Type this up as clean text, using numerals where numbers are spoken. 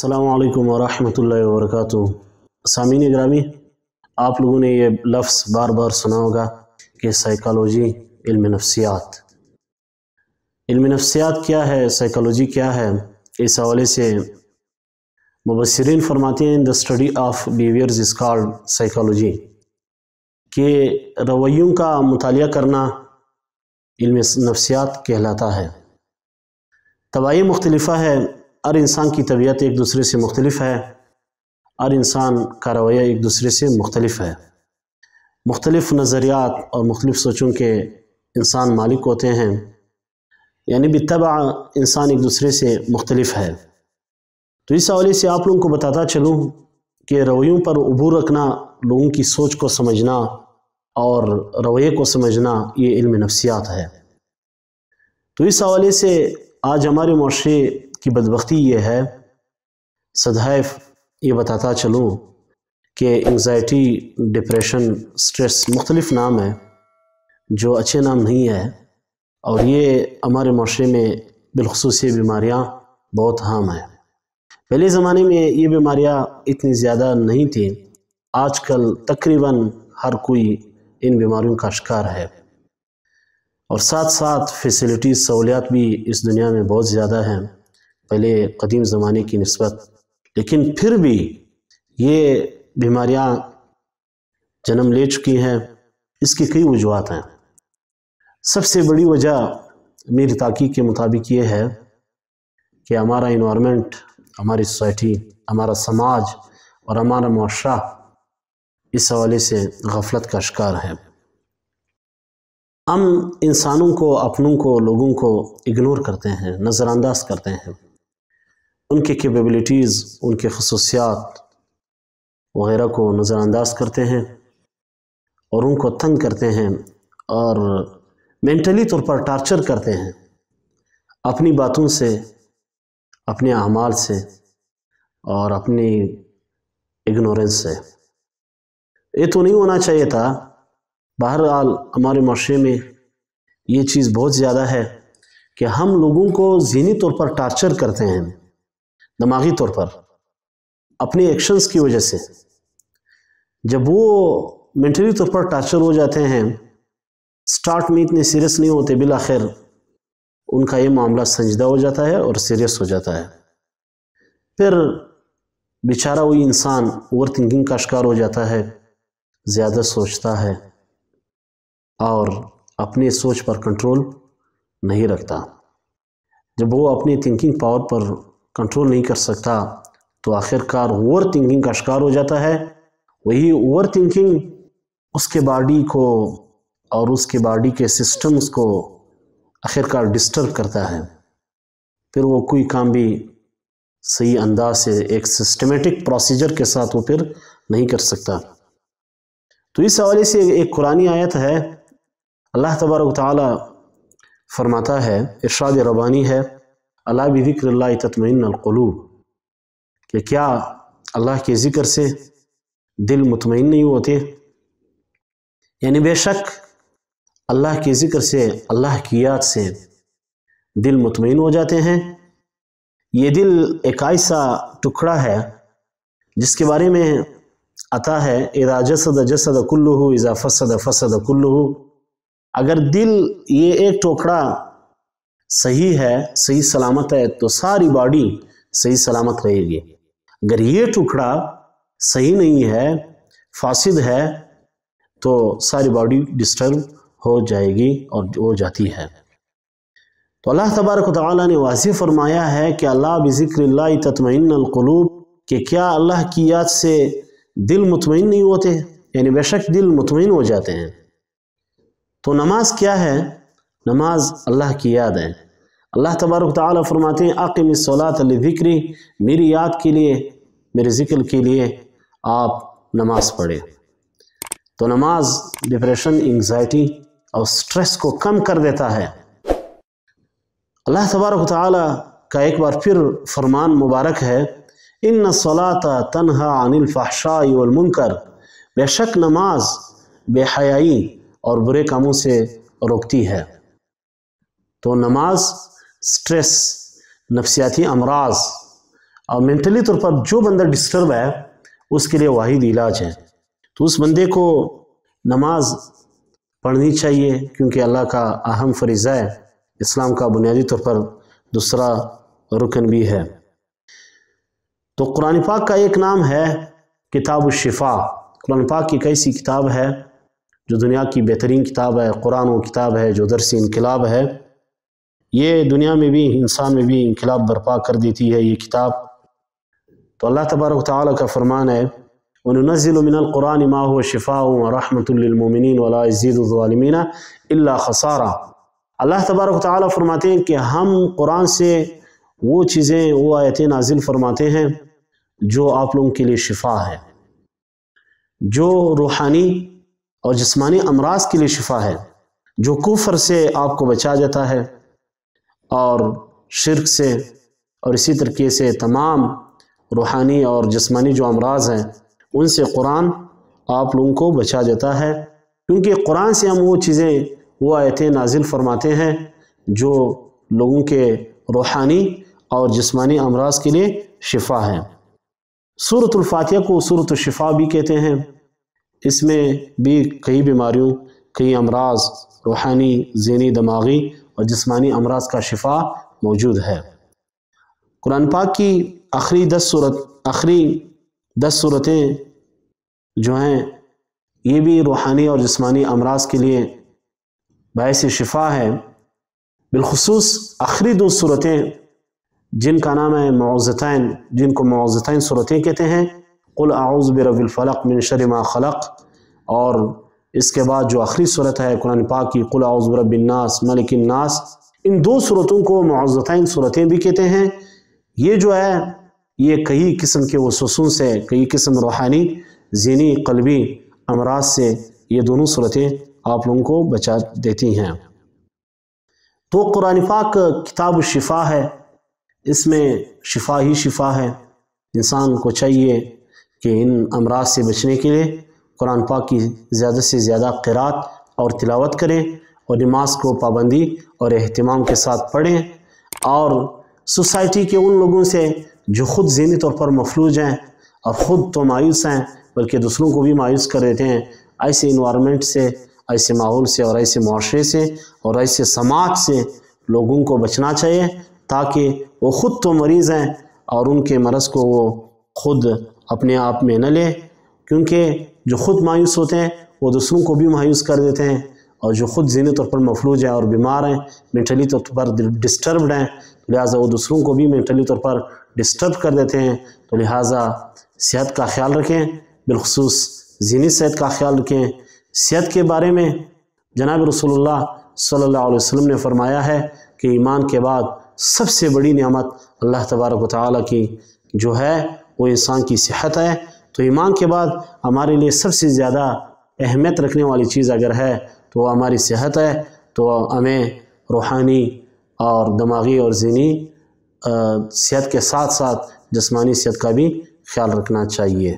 अस्सलामु अलैकुम वरहमतुल्लाहि वबरकातुहू। सामीन ग्रामी, आप लोगों ने ये लफ्ज़ बार बार सुना होगा कि साइकोलॉजी इल्म नफ्सियात। इल्म नफ्सियात क्या है, साइकोलॉजी क्या है, इस हवाले से मुबस्सिरीन फरमाते हैं the study of behaviours is called psychology, कि रवैयों का मुतालिया करना इल्म नफ्सियात कहलाता है। तबाही मुख्तलिफ़ा है, हर इंसान की तबीयत एक दूसरे से मुख्तलिफ़ है, हर इंसान का रवैया एक दूसरे से मुख्तलिफ़ है। मुख्तलिफ़ नज़रियात और मुख्तलिफ़ सोचों के इंसान मालिक होते हैं, यानी बित्तबा इंसान एक दूसरे से मुख्तलिफ़ है। तो इस हवाले से आप लोगों को बताता चलूँ कि रवैयों पर उबूर रखना, लोगों की सोच को समझना और रवैये को समझना, ये इल्म नफ्सियात है। तो इस हवाले से आज हमारे मुआशरे की बदबख्ती ये है, सदैव ये बताता चलूँ कि एंग्ज़ाइटी, डिप्रेशन, स्ट्रेस मुख्तलिफ़ नाम है जो अच्छे नाम नहीं है, और ये हमारे मुआशरे में बिलख़ुसूस ये बीमारियाँ बहुत आम हैं। पहले ज़माने में ये बीमारियाँ इतनी ज़्यादा नहीं थी, आजकल तकरीबन हर कोई इन बीमारियों का शिकार है, और साथ साथ फैसिलिटीज़, सहूलियात भी इस दुनिया में बहुत ज़्यादा हैं पहले कदीम ज़माने की निस्बत। लेकिन फिर भी ये बीमारियाँ जन्म ले चुकी हैं। इसकी कई वजूहात हैं। सबसे बड़ी वजह मेरी तहकीक के मुताबिक ये है कि हमारा इन्वायरमेंट, हमारी सोसाइटी, हमारा समाज और हमारा मुआशरा इस हवाले से गफलत का शिकार है। हम इंसानों को, अपनों को, लोगों को इग्नोर करते हैं, नज़रअंदाज करते हैं, उनके कैपेबिलिटीज़, उनके खसूसियात वग़ैरह को नज़रअंदाज करते हैं और उनको तंग करते हैं और मेंटली तौर पर टार्चर करते हैं अपनी बातों से, अपने अमाल से और अपनी इग्नोरेंस से। ये तो नहीं होना चाहिए था। बहरहाल हमारे माशरे में ये चीज़ बहुत ज़्यादा है कि हम लोगों को ज़हनी तौर पर टार्चर करते हैं, दिमागी तौर पर अपने एक्शंस की वजह से। जब वो मेंटली तौर पर टार्चर हो जाते हैं, स्टार्ट में इतने सीरियस नहीं होते, बिल आखिर उनका ये मामला संजीदा हो जाता है और सीरियस हो जाता है। फिर बेचारा वही इंसान ओवर थिंकिंग का शिकार हो जाता है, ज़्यादा सोचता है और अपनी सोच पर कंट्रोल नहीं रखता। जब वो अपनी थिंकिंग पावर पर कंट्रोल नहीं कर सकता तो आखिरकार ओवर थिंकिंग का शिकार हो जाता है। वही ओवर थिंकिंग उसके बॉडी को और उसके बॉडी के सिस्टम्स को आखिरकार डिस्टर्ब करता है। फिर वो कोई काम भी सही अंदाज से, एक सिस्टमेटिक प्रोसीजर के साथ वो फिर नहीं कर सकता। तो इस हवाले से एक कुरानी आयत है, अल्लाह तबारक व तआला फरमाता है, इरशाद रब्बानी है, अला बिज़िक्रिल्लाहि तत्मइन्नुल क़ुलूब, कि क्या अल्लाह के ज़िक्र से दिल मुतमईन नहीं होते। यानी बेशक अल्लाह के ज़िक्र से, अल्लाह की याद से दिल मुतमईन हो जाते हैं। ये दिल एक ऐसा टुकड़ा है जिसके बारे में आता है, इज़ा जसद जसद कुल्लुहु, इज़ा फसद फसद कुल्लुहु। अगर दिल ये एक टुकड़ा सही है, सही सलामत है, तो सारी बॉडी सही सलामत रहेगी। अगर ये टुकड़ा सही नहीं है, फासिद है, तो सारी बॉडी डिस्टर्ब हो जाएगी और हो जाती है। तो अल्लाह तबारक व तआला ने वाज़िह फरमाया है कि अल्लाह बिज़िक्रिल्लाहि तत्मइन्नुल क़ुलूब, कि क्या अल्लाह की याद से दिल मुतमईन नहीं होते। यानी बेशक दिल मुतमईन हो जाते हैं। तो नमाज क्या है? नमाज अल्लाह की याद है। अल्लाह तबारक व तआला फरमाते हैं, अक़िमिस सलात लिज़िक्री, मेरी याद के लिए, मेरे ज़िक्र के लिए आप नमाज पढ़े। तो नमाज डिप्रेशन, एंग्ज़ाइटी और स्ट्रेस को कम कर देता है। अल्लाह तबारक व तआला का एक बार फिर फरमान मुबारक है, इन्ना सलाता तन्हा अनिल फ़हशाई वल मुनकर, बेशक नमाज बेहयाई और बुरे कामों से रोकती है। तो नमाज स्ट्रेस, नफ्सियाती अमराज اور مینٹلی طور پر جو بندہ ڈسٹرب ہے اس کے لیے واحد علاج ہے، تو اس بندے کو نماز پڑھنی چاہیے، کیونکہ اللہ کا اہم فریضہ ہے، اسلام کا بنیادی طور پر دوسرا رکن بھی ہے۔ تو قرآن پاک کا ایک نام ہے کتاب الشفا۔ قرآن پاک ایک ایسی کتاب ہے جو دنیا کی بہترین کتاب ہے، قرآن وہ کتاب ہے جو درس انقلاب ہے، یہ دنیا میں بھی انسان میں بھی انقلاب برپا کر دیتی ہے یہ کتاب۔ تو اللہ تبارک و تعالیٰ کا فرمان ہے وَنُنَزِّلُ مِنَ الْقُرْآنِ مَا هُوَ شِفَاءٌ وَرَحْمَةٌ لِّلْمُؤْمِنِينَ وَلَا يَزِيدُ الظَّالِمِينَ إِلَّا خَسَارًا۔ اللہ تبارک و تعالیٰ فرماتے ہیں کہ ہم قرآن سے وہ چیزیں، وہ آیتیں نازل فرماتے ہیں جو آپ لوگوں کے لیے شفا ہے، جو روحانی اور جسمانی امراض کے لیے شفا ہے، جو کفر سے آپ کو بچا جاتا ہے اور شرک سے، اور اسی طریقے سے تمام روحانی اور جسمانی جو امراض ہیں ان سے قرآن آپ لوگوں کو بچا جاتا ہے، کیونکہ قرآن سے ہم وہ چیزیں، وہ آیتیں نازل فرماتے ہیں جو لوگوں کے روحانی اور جسمانی امراض کے لیے شفا ہے۔ سورۃ الفاتحہ کو سورۃ الشفا بھی کہتے ہیں، اس میں بھی کئی بیماریوں، کئی امراض، روحانی، ذہنی، دماغی اور جسمانی امراض کا شفا موجود ہے۔ قرآن پاک کی آخری 10 صورتیں جو ہیں یہ بھی روحانی اور جسمانی امراض کے لیے باعث شفا ہے، بالخصوص آخری 2 صورتیں جن کا نام ہے معوذتین، جن کو معوذتین صورتیں کہتے ہیں، قل اعوذ برب الفلق من شر ما خلق، اور اس کے بعد جو آخری صورت ہے قرآن پاک کی قل اعوذ برب الناس ملک الناس، ان 2 صورتوں کو معوذتین صورتیں بھی کہتے ہیں۔ یہ جو ہے یہ کئی قسم کے وسوسوں سے، کئی قسم روحانی، ذہنی، قلبی امراض سے یہ دونوں صورتیں آپ لوگوں کو بچا دیتی ہیں۔ تو قرآن پاک کتاب الشفا ہے، اس میں شفا ہی شفا ہے۔ انسان کو چاہیے کہ ان امراض سے بچنے کے لیے قرآن پاک کی زیادہ سے زیادہ قرات اور تلاوت کریں، اور نماز کو پابندی اور اہتمام کے ساتھ پڑھیں، اور سوسائٹی کے ان لوگوں سے جو خود ذہنی طور پر مفلوج ہیں اور خود تو مایوس ہیں بلکہ دوسروں کو بھی مایوس کر دیتے ہیں، ایسے انوائرمنٹ سے، ایسے ماحول سے اور ایسے معاشرے سے اور ایسے سماج سے لوگوں کو بچنا چاہیے، تاکہ وہ خود تو مریض ہیں اور ان کے مرض کو وہ خود اپنے آپ میں نہ لے، کیونکہ جو خود مایوس ہوتے ہیں وہ دوسروں کو بھی مایوس کر دیتے ہیں، اور جو خود ذہنی طور پر مفلوج ہیں اور بیمار ہیں، مینٹلی طور پر ڈسٹربڈ ہیں، لہٰذا وہ دوسروں کو بھی مینٹلی طور پر ڈسٹرب کر دیتے ہیں۔ تو لہٰذا صحت کا خیال رکھیں، بالخصوص ذہنی صحت کا خیال رکھیں۔ صحت کے بارے میں جناب رسول اللہ صلی اللہ علیہ وسلم نے فرمایا ہے کہ ایمان کے بعد سب سے بڑی نعمت اللہ تبارک و تعالیٰ کی جو ہے وہ انسان کی صحت ہے۔ تو ایمان کے بعد ہمارے لیے سب سے زیادہ اہمیت رکھنے والی چیز اگر ہے تو وہ ہماری صحت ہے، تو ہمیں روحانی اور دماغی اور ذہنی صحت کے ساتھ ساتھ جسمانی صحت کا بھی خیال رکھنا چاہیے۔